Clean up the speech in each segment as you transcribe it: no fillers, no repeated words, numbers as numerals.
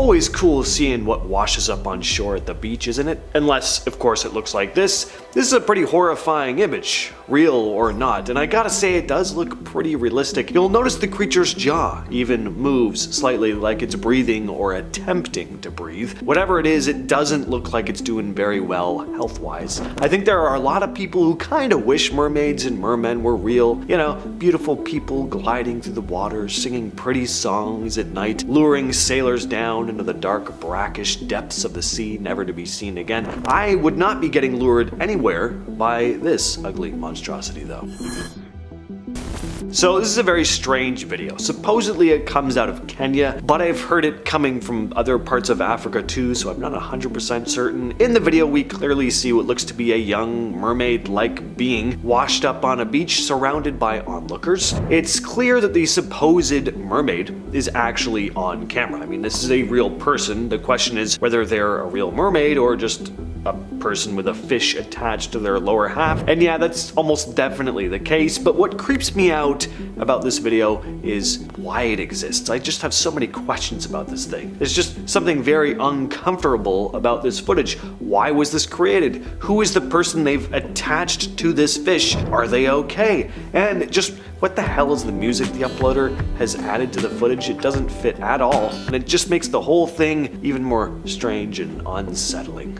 Always cool seeing what washes up on shore at the beach, isn't it? Unless, of course, it looks like this. This is a pretty horrifying image, real or not, and I gotta say it does look pretty realistic. You'll notice the creature's jaw even moves slightly like it's breathing or attempting to breathe. Whatever it is, it doesn't look like it's doing very well health-wise. I think there are a lot of people who kinda wish mermaids and mermen were real. You know, beautiful people gliding through the water, singing pretty songs at night, luring sailors down into the dark, brackish depths of the sea, never to be seen again. I would not be getting lured anywhere by this ugly monstrosity though. So this is a very strange video. Supposedly it comes out of Kenya, but I've heard it coming from other parts of Africa too, so I'm not 100% certain. In the video we clearly see what looks to be a young mermaid-like being washed up on a beach surrounded by onlookers. It's clear that the supposed mermaid is actually on camera. I mean, this is a real person. The question is whether they're a real mermaid or just a person with a fish attached to their lower half. And yeah, that's almost definitely the case, but what creeps me out about this video is why it exists. I just have so many questions about this thing. There's just something very uncomfortable about this footage. Why was this created? Who is the person they've attached to this fish? Are they okay? And just what the hell is the music the uploader has added to the footage? It doesn't fit at all, and it just makes the whole thing even more strange and unsettling.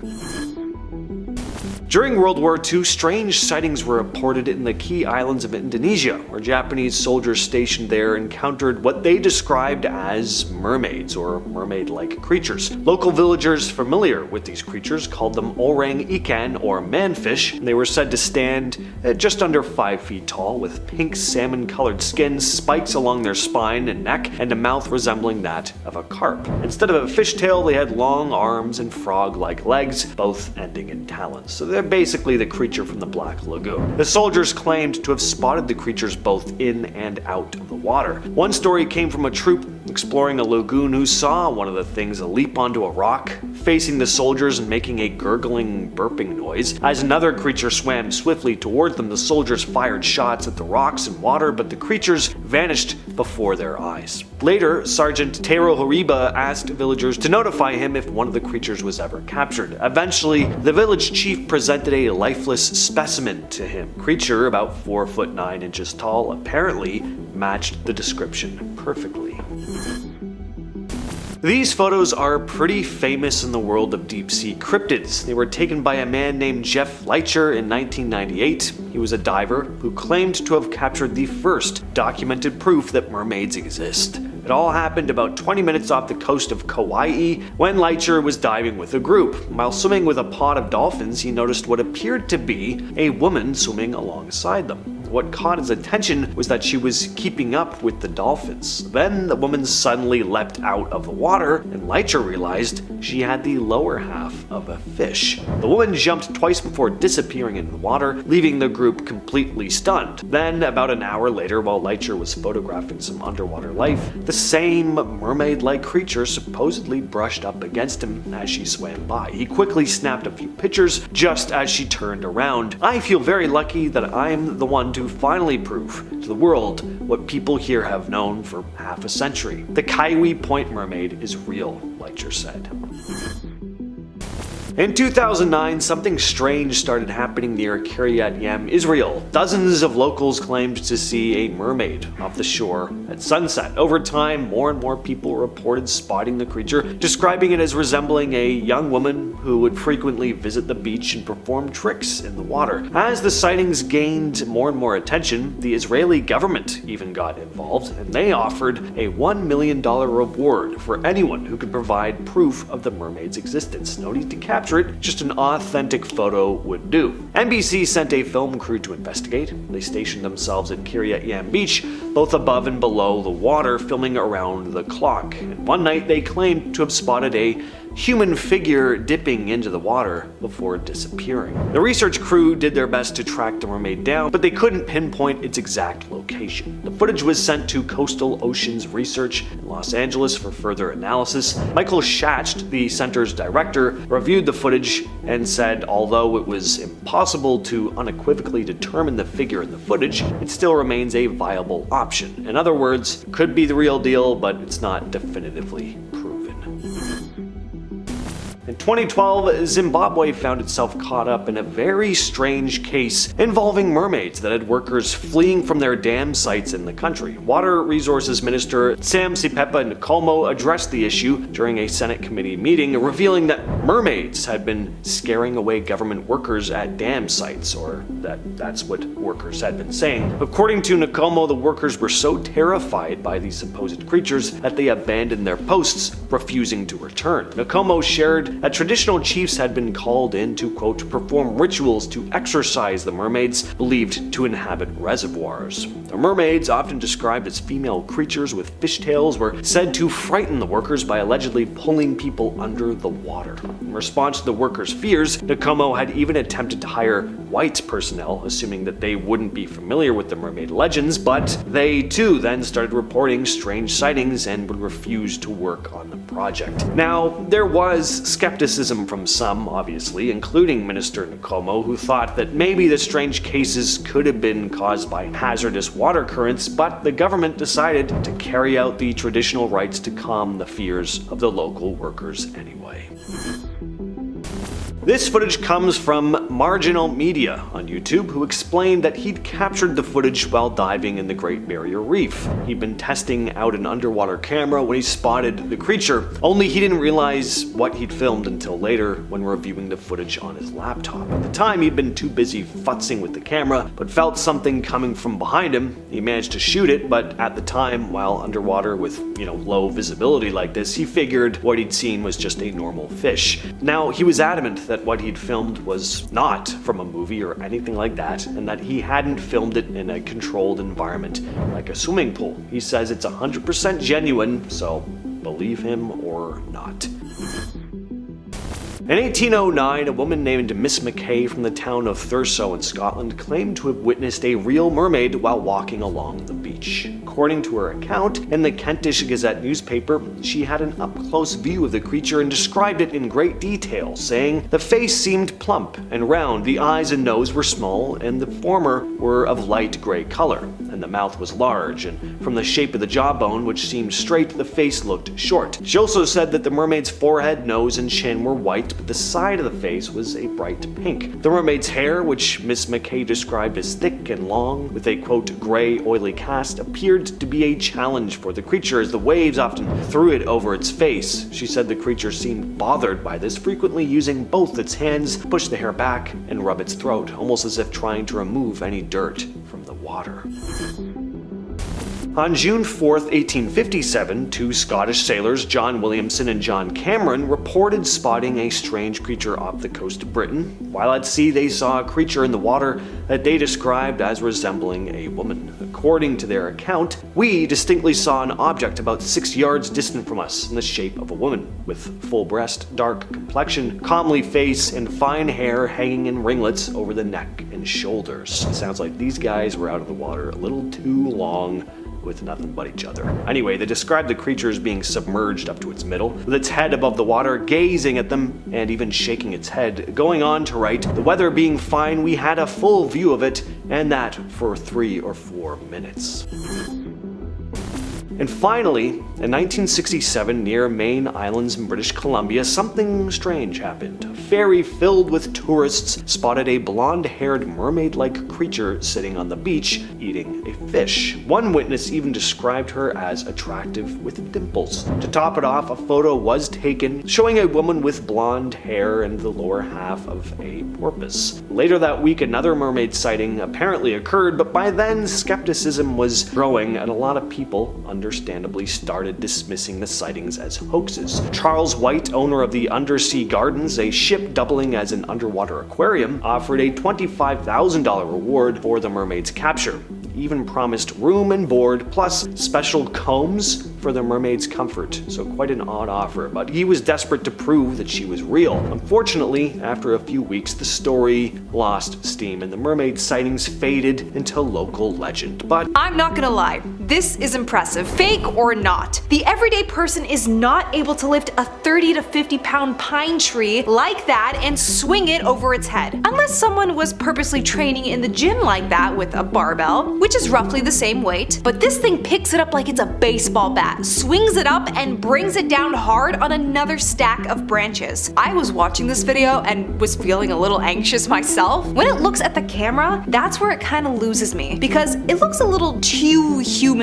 During World War II, strange sightings were reported in the key islands of Indonesia, where Japanese soldiers stationed there encountered what they described as mermaids, or mermaid-like creatures. Local villagers familiar with these creatures called them orang ikan, or manfish, and they were said to stand at just under 5 feet tall, with pink salmon-colored skin, spikes along their spine and neck, and a mouth resembling that of a carp. Instead of a fishtail, they had long arms and frog-like legs, both ending in talons. So they're basically the creature from the Black Lagoon. The soldiers claimed to have spotted the creatures both in and out of the water. One story came from a troop exploring a lagoon who saw one of the things leap onto a rock, facing the soldiers and making a gurgling, burping noise. As another creature swam swiftly towards them, the soldiers fired shots at the rocks and water, but the creatures vanished before their eyes. Later, Sergeant Tero Horiba asked villagers to notify him if one of the creatures was ever captured. Eventually, the village chief presented a lifeless specimen to him. Creature about 4'9" tall, apparently matched the description perfectly. These photos are pretty famous in the world of deep-sea cryptids. They were taken by a man named Jeff Leitcher in 1998. He was a diver who claimed to have captured the first documented proof that mermaids exist. It all happened about 20 minutes off the coast of Kauai when Leitcher was diving with a group. While swimming with a pod of dolphins, he noticed what appeared to be a woman swimming alongside them. What caught his attention was that she was keeping up with the dolphins. Then the woman suddenly leapt out of the water, and Leitcher realized she had the lower half of a fish. The woman jumped twice before disappearing in the water, leaving the group completely stunned. Then, about an hour later, while Leitcher was photographing some underwater life, the same mermaid-like creature supposedly brushed up against him as she swam by. He quickly snapped a few pictures just as she turned around. I feel very lucky that I'm the one to finally prove to the world what people here have known for half a century. The Kauai Point mermaid is real, Leitcher said. In 2009, something strange started happening near Kiryat Yam, Israel. Dozens of locals claimed to see a mermaid off the shore at sunset. Over time, more and more people reported spotting the creature, describing it as resembling a young woman who would frequently visit the beach and perform tricks in the water. As the sightings gained more and more attention, the Israeli government even got involved, and they offered a $1 million reward for anyone who could provide proof of the mermaid's existence. No need to capture it, just an authentic photo would do. NBC sent a film crew to investigate. They stationed themselves at Kiryat Yam Beach, both above and below the water, filming around the clock. And one night they claimed to have spotted a human figure dipping into the water before disappearing. The research crew did their best to track the mermaid down, but they couldn't pinpoint its exact location. The footage was sent to Coastal Oceans Research in Los Angeles for further analysis. Michael Schacht, the center's director, reviewed the footage and said although it was impossible to unequivocally determine the figure in the footage, it still remains a viable option. In other words, it could be the real deal, but it's not definitively proven. 2012, Zimbabwe found itself caught up in a very strange case involving mermaids that had workers fleeing from their dam sites in the country. Water Resources Minister Sam Sipepa Nkomo addressed the issue during a Senate committee meeting, revealing that mermaids had been scaring away government workers at dam sites, or that's what workers had been saying. According to Nkomo, the workers were so terrified by these supposed creatures that they abandoned their posts, refusing to return. Nkomo shared that traditional chiefs had been called in to, quote, perform rituals to exorcise the mermaids believed to inhabit reservoirs. The mermaids, often described as female creatures with fishtails, were said to frighten the workers by allegedly pulling people under the water. In response to the workers' fears, Nkomo had even attempted to hire white personnel, assuming that they wouldn't be familiar with the mermaid legends, but they too then started reporting strange sightings and would refuse to work on the project. Now, there was skepticism from some, obviously, including Minister Nkomo, who thought that maybe the strange cases could have been caused by hazardous water currents, but the government decided to carry out the traditional rites to calm the fears of the local workers anyway. This footage comes from Marginal Media on YouTube, who explained that he'd captured the footage while diving in the Great Barrier Reef. He'd been testing out an underwater camera when he spotted the creature, only he didn't realize what he'd filmed until later when reviewing the footage on his laptop. At the time, he'd been too busy futzing with the camera, but felt something coming from behind him. He managed to shoot it, but at the time, while underwater with, low visibility like this, he figured what he'd seen was just a normal fish. Now, he was adamant that what he'd filmed was not from a movie or anything like that, and that he hadn't filmed it in a controlled environment like a swimming pool. He says it's 100% genuine, so believe him or not. In 1809, a woman named Miss McKay from the town of Thurso in Scotland claimed to have witnessed a real mermaid while walking along the beach. According to her account, in the Kentish Gazette newspaper, she had an up-close view of the creature and described it in great detail, saying, the face seemed plump and round, the eyes and nose were small, and the former were of light grey color, and the mouth was large, and from the shape of the jawbone, which seemed straight, the face looked short. She also said that the mermaid's forehead, nose, and chin were white, but the side of the face was a bright pink. The mermaid's hair, which Miss McKay described as thick and long, with a, quote, grey, oily cast, appeared to be a challenge for the creature as the waves often threw it over its face. She said the creature seemed bothered by this, frequently using both its hands to push the hair back and rub its throat, almost as if trying to remove any dirt from the water. On June 4, 1857, two Scottish sailors, John Williamson and John Cameron, reported spotting a strange creature off the coast of Britain. While at sea, they saw a creature in the water that they described as resembling a woman. According to their account, we distinctly saw an object about 6 yards distant from us in the shape of a woman, with full breast, dark complexion, comely face, and fine hair hanging in ringlets over the neck and shoulders. It sounds like these guys were out of the water a little too long with nothing but each other. Anyway, they described the creature as being submerged up to its middle, with its head above the water, gazing at them and even shaking its head, going on to write, the weather being fine, we had a full view of it, and that for 3 or 4 minutes. And finally, in 1967, near Main Islands in British Columbia, something strange happened. A ferry filled with tourists spotted a blonde-haired mermaid-like creature sitting on the beach, eating a fish. One witness even described her as attractive with dimples. To top it off, a photo was taken showing a woman with blonde hair and the lower half of a porpoise. Later that week, another mermaid sighting apparently occurred, but by then, skepticism was growing and a lot of people understandably started dismissing the sightings as hoaxes. Charles White, owner of the Undersea Gardens, a ship doubling as an underwater aquarium, offered a $25,000 reward for the mermaid's capture. He even promised room and board, plus special combs for the mermaid's comfort, so quite an odd offer, but he was desperate to prove that she was real. Unfortunately, after a few weeks, the story lost steam and the mermaid sightings faded into local legend. But I'm not gonna lie, this is impressive, fake or not. The everyday person is not able to lift a 30 to 50 pound pine tree like that and swing it over its head, unless someone was purposely training in the gym like that with a barbell, which is roughly the same weight. But this thing picks it up like it's a baseball bat, swings it up and brings it down hard on another stack of branches. I was watching this video and was feeling a little anxious myself. When it looks at the camera, that's where it kind of loses me, because it looks a little too human-like,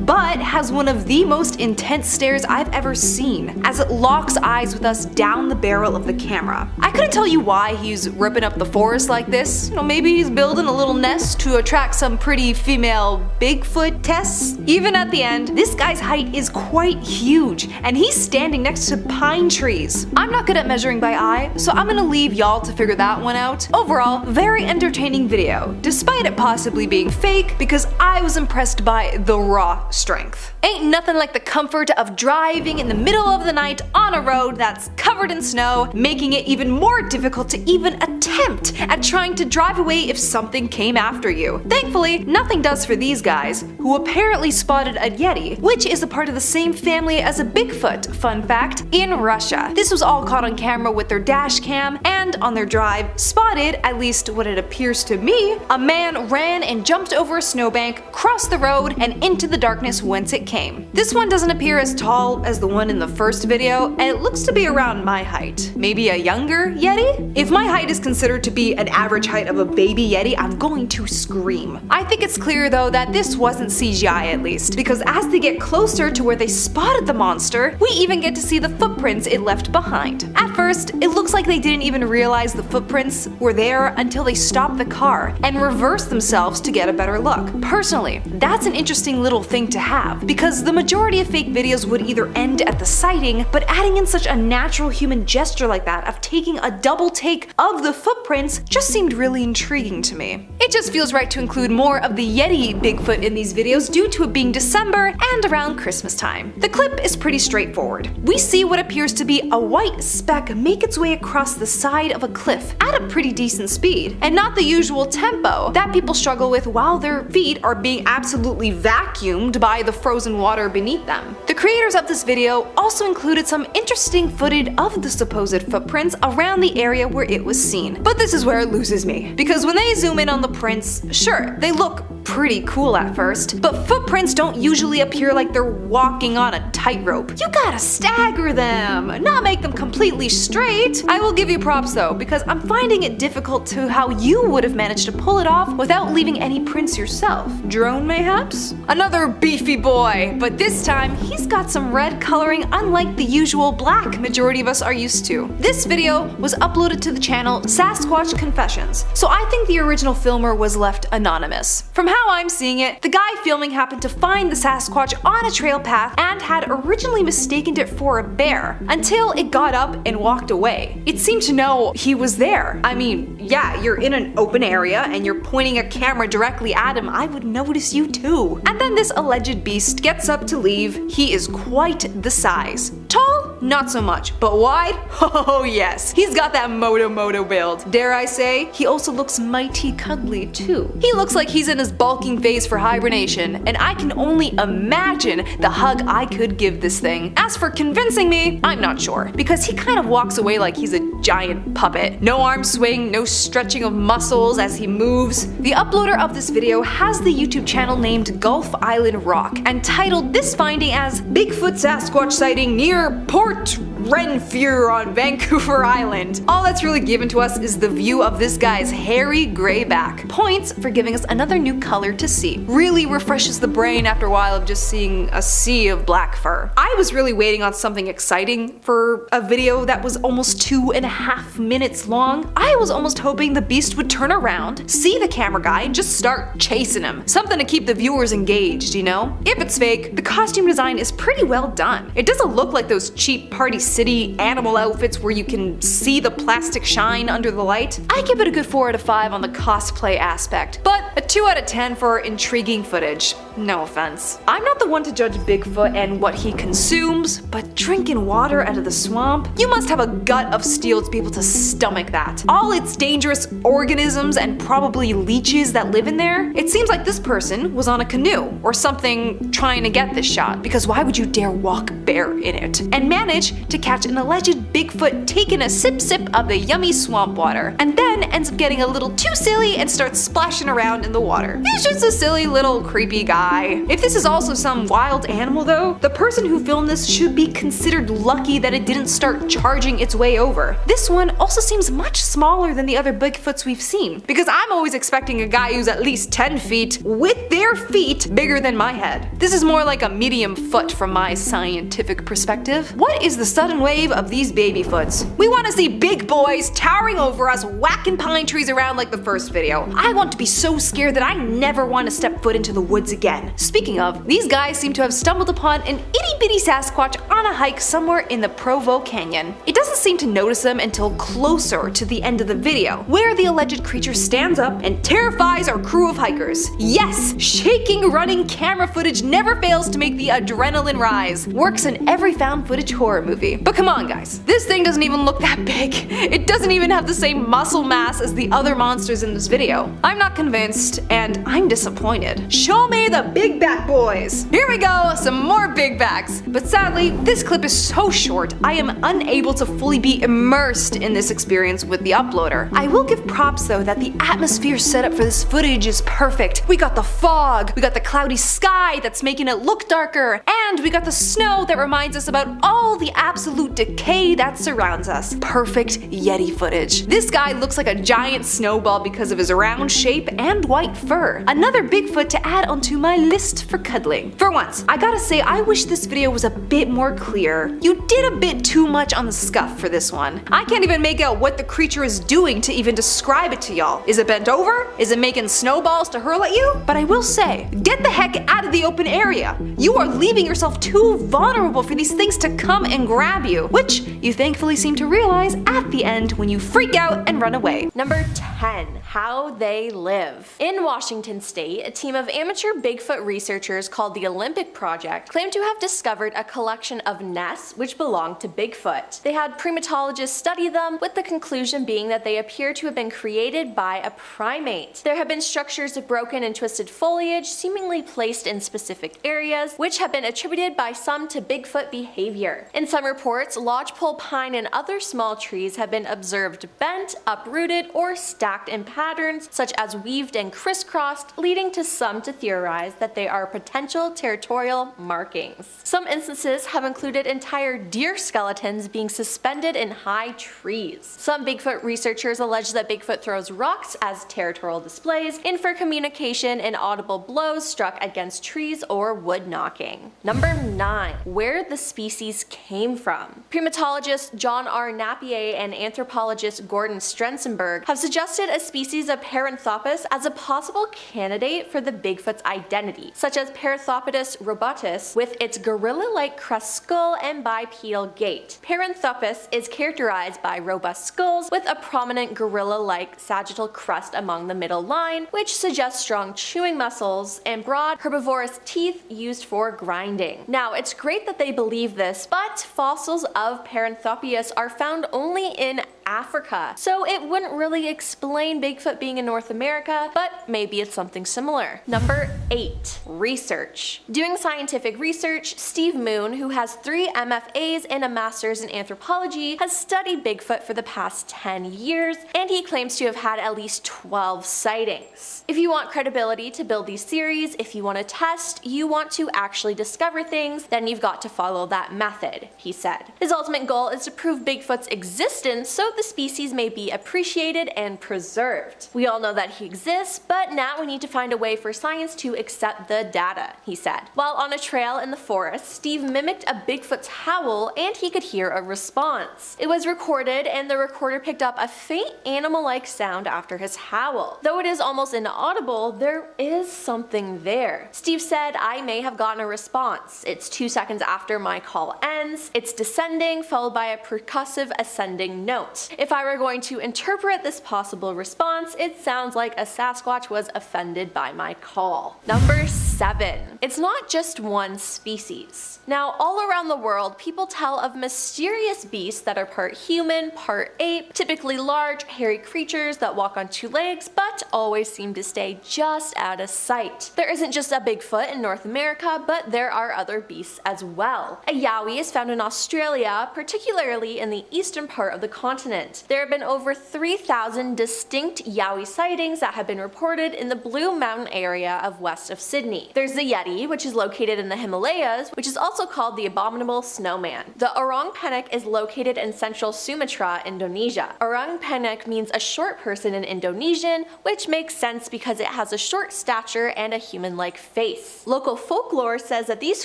but has one of the most intense stares I've ever seen, as it locks eyes with us down the barrel of the camera. I couldn't tell you why he's ripping up the forest like this. You know, maybe he's building a little nest to attract some pretty female Bigfoot tests. Even at the end, this guy's height is quite huge, and he's standing next to pine trees. I'm not good at measuring by eye, so I'm gonna leave y'all to figure that one out. Overall, very entertaining video, despite it possibly being fake, because I was impressed by the raw strength. Ain't nothing like the comfort of driving in the middle of the night on a road that's covered in snow, making it even more difficult to even attempt at trying to drive away if something came after you. Thankfully, nothing does for these guys, who apparently spotted a Yeti, which is a part of the same family as a Bigfoot, fun fact, in Russia. This was all caught on camera with their dash cam, and on their drive, spotted, at least what it appears to me, a man ran and jumped over a snowbank, crossed the road, and into the darkness whence it came. This one doesn't appear as tall as the one in the first video, and it looks to be around my height. Maybe a younger Yeti? If my height is considered to be an average height of a baby Yeti, I'm going to scream. I think it's clear though that this wasn't CGI at least, because as they get closer to where they spotted the monster, we even get to see the footprints it left behind. At first, it looks like they didn't even realize the footprints were there until they stopped the car and reversed themselves to get a better look. Personally, that's an interesting little thing to have, because the majority of fake videos would either end at the sighting, but adding in such a natural human gesture like that of taking a double take of the footprints just seemed really intriguing to me. It just feels right to include more of the Yeti Bigfoot in these videos due to it being December and around Christmas time. The clip is pretty straightforward. We see what appears to be a white speck make its way across the side of a cliff at a pretty decent speed, and not the usual tempo that people struggle with while their feet are being absolutely vacuumed by the frozen water beneath them. The creators of this video also included some interesting footage of the supposed footprints around the area where it was seen. But this is where it loses me, because when they zoom in on the prints, sure, they look pretty cool at first, but footprints don't usually appear like they're walking on a tightrope. You gotta stagger them, not make them completely straight. I will give you props though, because I'm finding it difficult to how you would have managed to pull it off without leaving any prints yourself. Drone mayhaps? Another beefy boy, but this time he's got some red coloring unlike the usual black majority of us are used to. This video was uploaded to the channel Sasquatch Confessions, so I think the original filmer was left anonymous. From how I'm seeing it, the guy filming happened to find the Sasquatch on a trail path and had originally mistaken it for a bear until it got up and walked away. It seemed to know he was there. I mean, yeah, you're in an open area and you're pointing a camera directly at him, I would notice you too. And then this alleged beast gets up to leave. He is quite the size. Tall? Not so much, but wide? Oh yes, he's got that moto build. Dare I say, he also looks mighty cuddly too. He looks like he's in his bulking phase for hibernation, and I can only imagine the hug I could give this thing. As for convincing me, I'm not sure, because he kind of walks away like he's a giant puppet. No arm swing, no stretching of muscles as he moves. The uploader of this video has the YouTube channel named Gulf Island Rock and titled this finding as Bigfoot Sasquatch sighting near Port Renfrew on Vancouver Island. All that's really given to us is the view of this guy's hairy gray back. Points for giving us another new color to see. Really refreshes the brain after a while of just seeing a sea of black fur. I was really waiting on something exciting for a video that was almost 2.5 minutes long. I was almost hoping the beast would turn around, see the camera guy, and just start chasing him. Something to keep the viewers engaged, you know? If it's fake, the costume design is pretty well done. It doesn't look like those cheap party City animal outfits where you can see the plastic shine under the light. I give it a good 4 out of 5 on the cosplay aspect, but a 2 out of 10 for intriguing footage. No offense. I'm not the one to judge Bigfoot and what he consumes, but drinking water out of the swamp? You must have a gut of steel to be able to stomach that. All its dangerous organisms and probably leeches that live in there. It seems like this person was on a canoe or something trying to get this shot, because why would you dare walk bare in it? And manage to catch an alleged Bigfoot taking a sip of the yummy swamp water, and then ends up getting a little too silly and starts splashing around in the water. He's just a silly little creepy guy. If this is also some wild animal though, the person who filmed this should be considered lucky that it didn't start charging its way over. This one also seems much smaller than the other Bigfoots we've seen, because I'm always expecting a guy who's at least 10 feet with their feet bigger than my head. This is more like a medium foot from my scientific perspective. What is the sudden wave of these babyfoots? We want to see big boys towering over us, whacking pine trees around like the first video. I want to be so scared that I never want to step foot into the woods again. Speaking of, these guys seem to have stumbled upon an itty bitty Sasquatch on a hike somewhere in the Provo Canyon. It doesn't seem to notice them until closer to the end of the video, where the alleged creature stands up and terrifies our crew of hikers. Yes, shaking running camera footage never fails to make the adrenaline rise. Works in every found footage horror movie. But come on guys, this thing doesn't even look that big. It doesn't even have the same muscle mass as the other monsters in this video. I'm not convinced, and I'm disappointed. Show me the big back boys. Here we go, some more big backs. But sadly, this clip is so short, I am unable to fully be immersed in this experience with the uploader. I will give props though that the atmosphere set up for this footage is perfect. We got the fog, we got the cloudy sky that's making it look darker, and we got the snow that reminds us about all the absolute decay that surrounds us. Perfect Yeti footage. This guy looks like a giant snowball because of his round shape and white fur. Another Bigfoot to add onto my list for cuddling. For once, I gotta say I wish this video was a bit more clear. You did a bit too much on the scuff for this one. I can't even make out what the creature is doing to even describe it to y'all. Is it bent over? Is it making snowballs to hurl at you? But I will say, get the heck out of the open area. You are leaving yourself too vulnerable for these things to come and grab you, which you thankfully seem to realize at the end when you freak out and run away. Number 10. How they live. In Washington state, a team of amateur Bigfoot researchers called the Olympic Project claimed to have discovered a collection of nests which belonged to Bigfoot. They had primatologists study them, with the conclusion being that they appear to have been created by a primate. There have been structures of broken and twisted foliage seemingly placed in specific areas, which have been attributed by some to Bigfoot behavior. In some reports, lodgepole pine and other small trees have been observed bent, uprooted, or stacked in patterns such as weaved and crisscrossed, leading to some to theorize that they are potential territorial markings. Some instances have included entire deer skeletons being suspended in high trees. Some Bigfoot researchers allege that Bigfoot throws rocks as territorial displays and for communication and audible blows struck against trees or wood knocking. Number 9. Where the species came from. Primatologist John R. Napier and anthropologist Gordon Strensenberg have suggested a species of Paranthropus as a possible candidate for the Bigfoot's identity, such as Parathropus robutus with its gorilla-like crest skull and bipedal gait. Paranthropus is characterized by robust skulls with a prominent gorilla-like sagittal crest among the middle line, which suggests strong chewing muscles and broad herbivorous teeth used for grinding. Now, it's great that they believe this, but fossils of Paranthropus are found only in Africa, so it wouldn't really explain Bigfoot being in North America, but maybe it's something similar. Number 8. Research. Doing scientific research, Steve Moon, who has 3 MFAs and a master's in anthropology, has studied Bigfoot for the past 10 years, and he claims to have had at least 12 sightings. If you want credibility to build these theories, if you want to test, you want to actually discover things, then you've got to follow that method, he said. His ultimate goal is to prove Bigfoot's existence so the species may be appreciated and preserved. We all know that he exists, but now we need to find a way for science to accept the data, he said. While on a trail in the forest, Steve mimicked a Bigfoot's howl and he could hear a response. It was recorded and the recorder picked up a faint animal-like sound after his howl. Though it is almost inaudible, there is something there. Steve said, "I may have gotten a response. It's 2 seconds after my call ends. It's descending, followed by a percussive ascending note. If I were going to interpret this possible response, it sounds like a Sasquatch was offended by my call." Number 7. It's not just one species. Now, all around the world, people tell of mysterious beasts that are part human, part ape, typically large, hairy creatures that walk on 2 legs, but always seem to stay just out of sight. There isn't just a Bigfoot in North America, but there are other beasts as well. A yowie is found in Australia, particularly in the eastern part of the continent. There have been over 3,000 distinct yowie sightings that have been reported in the Blue Mountain area of west of Sydney. There's the Yeti, which is located in the Himalayas, which is also called the abominable snowman. The orang penyek is located in central Sumatra, Indonesia. Orang penyek means a short person in Indonesian, which makes sense because it has a short stature and a human-like face. Local folklore says that these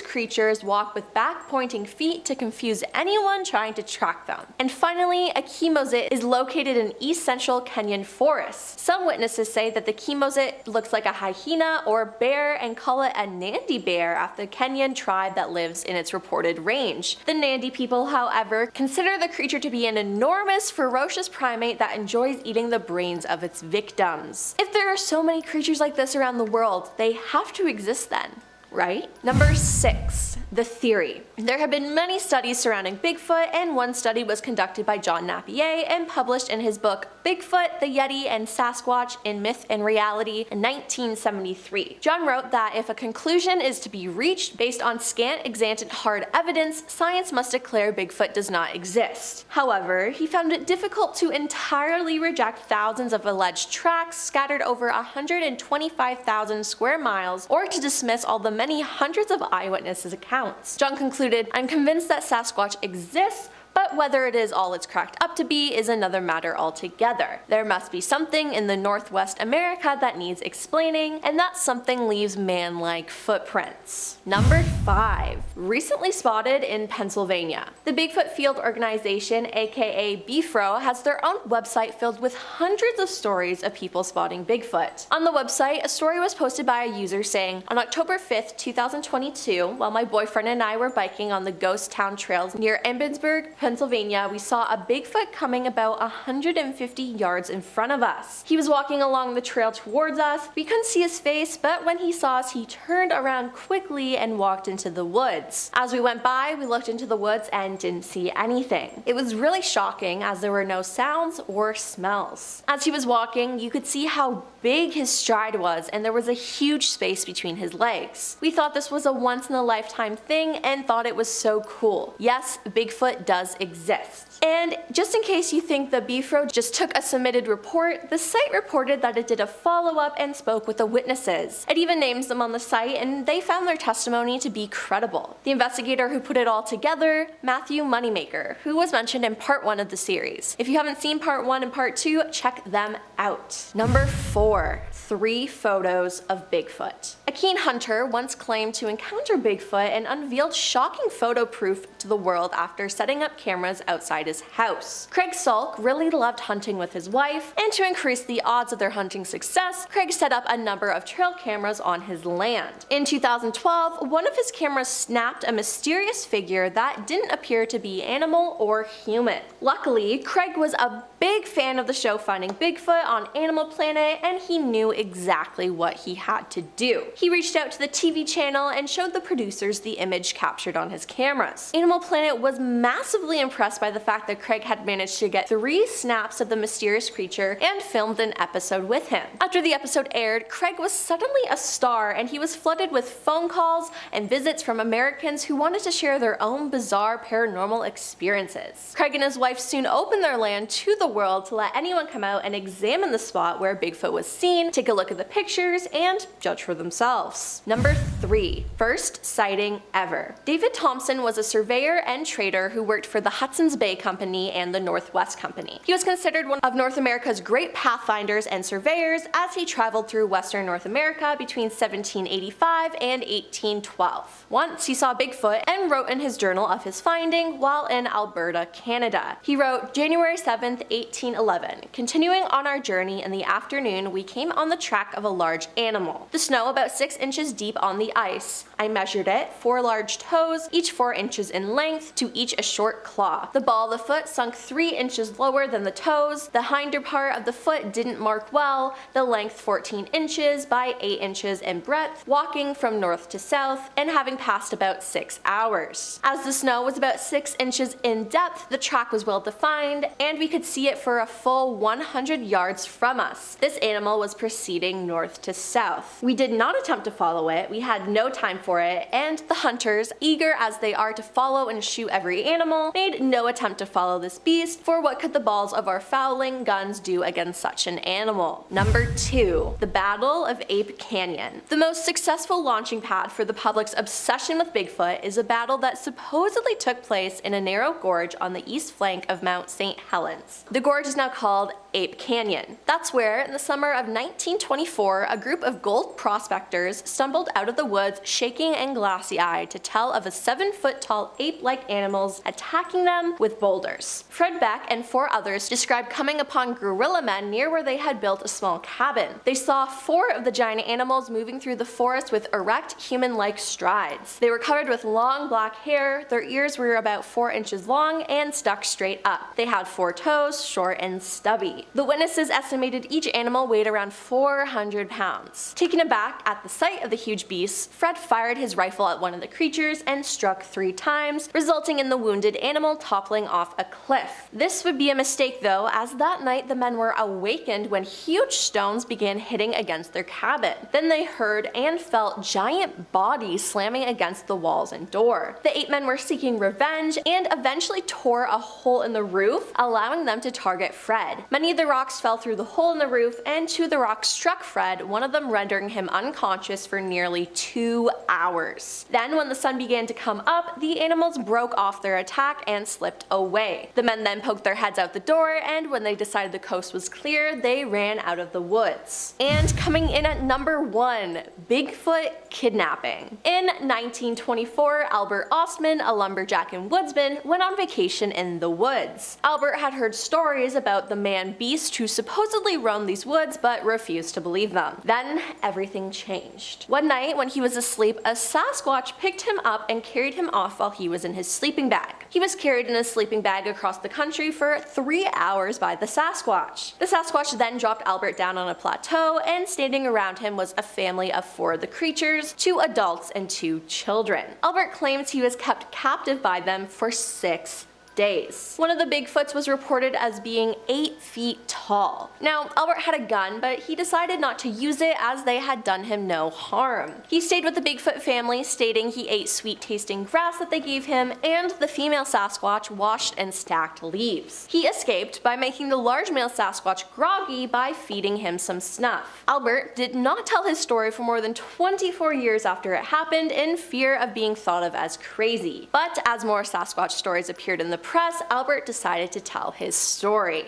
creatures walk with back-pointing feet to confuse anyone trying to track them. And finally, a chemosit is located in east central Kenyan forests. Some witnesses say that the chemosit looks like a hyena or bear and call it a Nandi bear after the Kenyan tribe that lives in its reported range. The Nandi people, however, consider the creature to be an enormous, ferocious primate that enjoys eating the brains of its victims. If there are so many creatures like this around the world, they have to exist then, right? Number 6. The theory. There have been many studies surrounding Bigfoot, and one study was conducted by John Napier and published in his book Bigfoot, the Yeti, and Sasquatch in Myth and Reality in 1973. John wrote that if a conclusion is to be reached based on scant exanted hard evidence, science must declare Bigfoot does not exist. However, he found it difficult to entirely reject thousands of alleged tracks scattered over 125,000 square miles, or to dismiss all the many hundreds of eyewitnesses' accounts. John concluded, "I'm convinced that Sasquatch exists, but whether it is all it's cracked up to be is another matter altogether. There must be something in the Northwest America that needs explaining, and that something leaves man-like footprints." Number 5. Recently spotted in Pennsylvania. The Bigfoot Field Organization, aka BFRO, has their own website filled with hundreds of stories of people spotting Bigfoot. On the website, a story was posted by a user saying, "On October 5th, 2022, while my boyfriend and I were biking on the ghost town trails near Ebensburg, Pennsylvania, we saw a Bigfoot coming about 150 yards in front of us. He was walking along the trail towards us. We couldn't see his face, but when he saw us, he turned around quickly and walked into the woods. As we went by, we looked into the woods and didn't see anything. It was really shocking as there were no sounds or smells. As he was walking, you could see how big his stride was, and there was a huge space between his legs. We thought this was a once-in-a-lifetime thing and thought it was so cool. Yes, Bigfoot does exist." And just in case you think the BFRO just took a submitted report, the site reported that it did a follow-up and spoke with the witnesses. It even names them on the site, and they found their testimony to be credible. The investigator who put it all together, Matthew Moneymaker, who was mentioned in part 1 of the series. If you haven't seen part 1 and part 2, check them out. Number 4. 3 photos of Bigfoot. A keen hunter once claimed to encounter Bigfoot and unveiled shocking photo proof to the world after setting up cameras outside his house. Craig Salk really loved hunting with his wife, and to increase the odds of their hunting success, Craig set up a number of trail cameras on his land. In 2012, one of his cameras snapped a mysterious figure that didn't appear to be animal or human. Luckily, Craig was a big fan of the show Finding Bigfoot on Animal Planet, and he knew exactly what he had to do. He reached out to the TV channel and showed the producers the image captured on his cameras. Animal Planet was massively impressed by the fact that Craig had managed to get 3 snaps of the mysterious creature and filmed an episode with him. After the episode aired, Craig was suddenly a star, and he was flooded with phone calls and visits from Americans who wanted to share their own bizarre paranormal experiences. Craig and his wife soon opened their land to the world to let anyone come out and examine the spot where Bigfoot was seen, take a look at the pictures, and judge for themselves. Number 3. First sighting ever. David Thompson was a surveyor and trader who worked for for the Hudson's Bay Company and the Northwest Company. He was considered one of North America's great pathfinders and surveyors as he traveled through Western North America between 1785 and 1812. Once he saw Bigfoot and wrote in his journal of his finding while in Alberta, Canada. He wrote, January 7th, 1811. Continuing on our journey in the afternoon, we came on the track of a large animal. The snow about 6 inches deep on the ice. I measured it, 4 large toes, each 4 inches in length, to each a short claw. The ball of the foot sunk 3 inches lower than the toes. The hinder part of the foot didn't mark well, the length 14 inches by 8 inches in breadth, walking from north to south, and having passed about 6 hours. As the snow was about 6 inches in depth, the track was well defined, and we could see it for a full 100 yards from us. This animal was proceeding north to south. We did not attempt to follow it, we had no time for it, and the hunters, eager as they are to follow and shoot every animal, made no attempt to follow this beast, for what could the balls of our fowling guns do against such an animal? Number 2. The Battle of Ape Canyon. The most successful launching pad for the public's obsession with Bigfoot is a battle that supposedly took place in a narrow gorge on the east flank of Mount St. Helens. The gorge is now called Ape Canyon. That's where, in the summer of 1924, a group of gold prospectors stumbled out of the woods shaking and glassy-eyed to tell of a 7-foot-tall ape-like animals attacking them with boulders. Fred Beck and 4 others described coming upon gorilla men near where they had built a small cabin. They saw 4 of the giant animals moving through the forest with erect, human-like strides. They were covered with long black hair, their ears were about 4 inches long and stuck straight up. They had 4 toes, short and stubby. The witnesses estimated each animal weighed around 400 pounds. Taken aback at the sight of the huge beasts, Fred fired his rifle at one of the creatures and struck 3 times, resulting in the wounded animal toppling off a cliff. This would be a mistake though, as that night the men were awakened when huge stones began hitting against their cabin. Then they heard and felt giant bodies slamming against the walls and door. The 8 men were seeking revenge and eventually tore a hole in the roof, allowing them to target Fred. Many of the rocks fell through the hole in the roof, and 2 of the rocks struck Fred, one of them rendering him unconscious for nearly 2 hours. Then, when the sun began to come up, the animals broke off their attack and slipped away. The men then poked their heads out the door, and when they decided the coast was clear, they ran out of the woods. And coming in at number 1, Bigfoot kidnapping. In 1924, Albert Ostman, a lumberjack and woodsman, went on vacation in the woods. Albert had heard stories about the man-beast who supposedly roamed these woods but refused to believe them. Then everything changed. One night when he was asleep, a Sasquatch picked him up and carried him off while he was in his sleeping bag. He was carried in a sleeping bag across the country for 3 hours by the Sasquatch. The Sasquatch then dropped Albert down on a plateau, and standing around him was a family of 4 of the creatures, 2 adults and 2 children. Albert claims he was kept captive by them for 6 days. One of the Bigfoots was reported as being 8 feet tall. Now, Albert had a gun, but he decided not to use it as they had done him no harm. He stayed with the Bigfoot family, stating he ate sweet-tasting grass that they gave him, and the female Sasquatch washed and stacked leaves. He escaped by making the large male Sasquatch groggy by feeding him some snuff. Albert did not tell his story for more than 24 years after it happened, in fear of being thought of as crazy. But as more Sasquatch stories appeared in the press, Albert decided to tell his story.